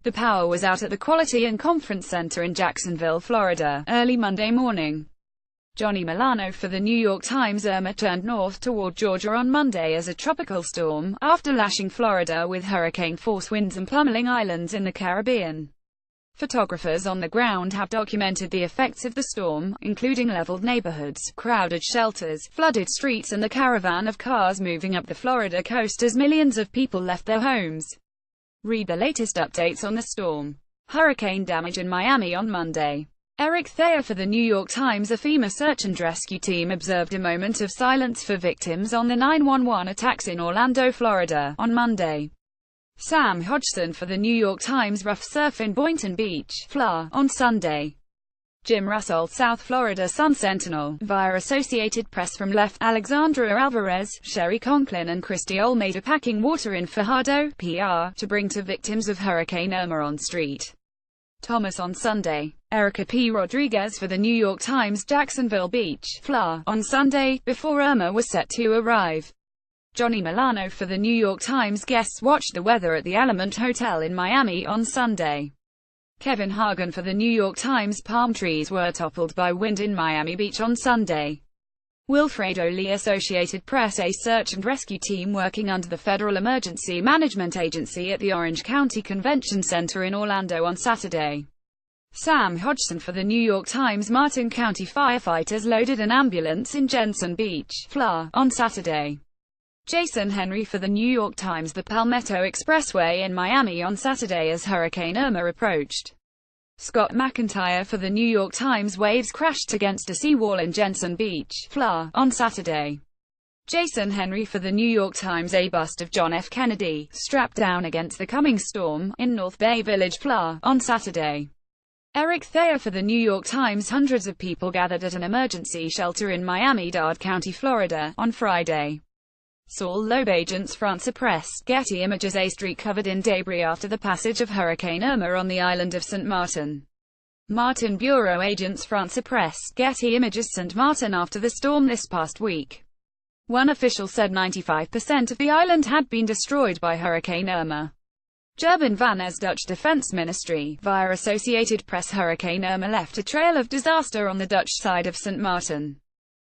The power was out at the Quality and Conference Center in Jacksonville, Florida, early Monday morning. Johnny Milano for the New York Times. Irma turned north toward Georgia on Monday as a tropical storm, after lashing Florida with hurricane-force winds and pummeling islands in the Caribbean. Photographers on the ground have documented the effects of the storm, including leveled neighborhoods, crowded shelters, flooded streets and the caravan of cars moving up the Florida coast as millions of people left their homes. Read the latest updates on the storm. Hurricane damage in Miami on Monday. Eric Thayer for the New York Times. A FEMA search and rescue team observed a moment of silence for victims on the 9/11 attacks in Orlando, Florida, on Monday. Sam Hodgson for the New York Times. Rough surf in Boynton Beach, Fla, on Sunday. Jim Russell, South Florida Sun-Sentinel, via Associated Press. From left, Alexandra Alvarez, Sherry Conklin and Christy Olmeda packing water in Fajardo, PR, to bring to victims of Hurricane Irma on St. Thomas on Sunday. Erica P. Rodriguez for the New York Times. Jacksonville Beach, Fla, on Sunday, before Irma was set to arrive. Johnny Milano for the New York Times. Guests watched the weather at the Element Hotel in Miami on Sunday. Kevin Hagen for the New York Times. Palm trees were toppled by wind in Miami Beach on Sunday. Wilfredo Lee, Associated Press. A search and rescue team working under the Federal Emergency Management Agency at the Orange County Convention Center in Orlando on Saturday. Sam Hodgson for the New York Times. Martin County firefighters loaded an ambulance in Jensen Beach, Fla, on Saturday. Jason Henry for the New York Times. The Palmetto Expressway in Miami on Saturday as Hurricane Irma approached. Scott McIntyre for the New York Times. Waves crashed against a seawall in Jensen Beach, Fla, on Saturday. Jason Henry for the New York Times. A bust of John F. Kennedy, strapped down against the coming storm, in North Bay Village, Fla, on Saturday. Eric Thayer for the New York Times. Hundreds of people gathered at an emergency shelter in Miami-Dade County, Florida, on Friday. Saul Loeb, Agence France Press. Getty Images. A street covered in debris after the passage of Hurricane Irma on the island of St. Martin. Martin Bureau, Agence France Press. Getty Images. St. Martin after the storm this past week. One official said 95% of the island had been destroyed by Hurricane Irma. Gerben van Es, Dutch Defense Ministry, via Associated Press. Hurricane Irma left a trail of disaster on the Dutch side of St. Martin.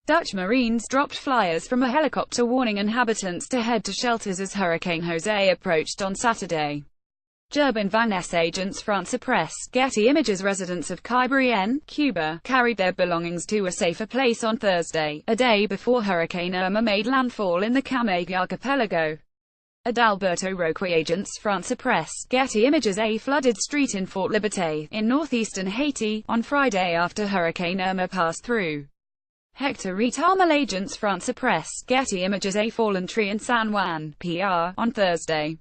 Dutch Marines dropped flyers from a helicopter warning inhabitants to head to shelters as Hurricane Jose approached on Saturday. Gerben van Es, Agence France Press. Getty Images. Residents of Cabrién, Cuba, carried their belongings to a safer place on Thursday, a day before Hurricane Irma made landfall in the Camagüey archipelago. Adalberto Roque, Agence France Press. Getty Images. A flooded street in Fort Liberté, in northeastern Haiti, on Friday after Hurricane Irma passed through. Hector Retamal, Agence France Press. Getty Images. A fallen tree in San Juan, PR, on Thursday.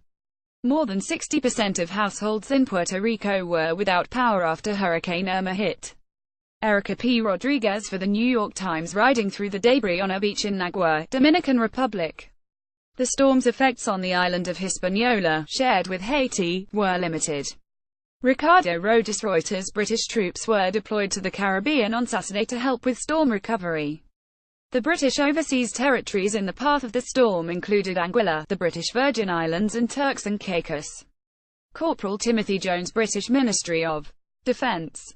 More than 60% of households in Puerto Rico were without power after Hurricane Irma hit. Erica P. Rodriguez for the New York Times. Riding through the debris on a beach in Nagua, Dominican Republic. The storm's effects on the island of Hispaniola, shared with Haiti, were limited. Ricardo Rojas. Reuters. British troops were deployed to the Caribbean on Saturday to help with storm recovery. The British overseas territories in the path of the storm included Anguilla, the British Virgin Islands and Turks and Caicos. Corporal Timothy Jones, British Ministry of Defence.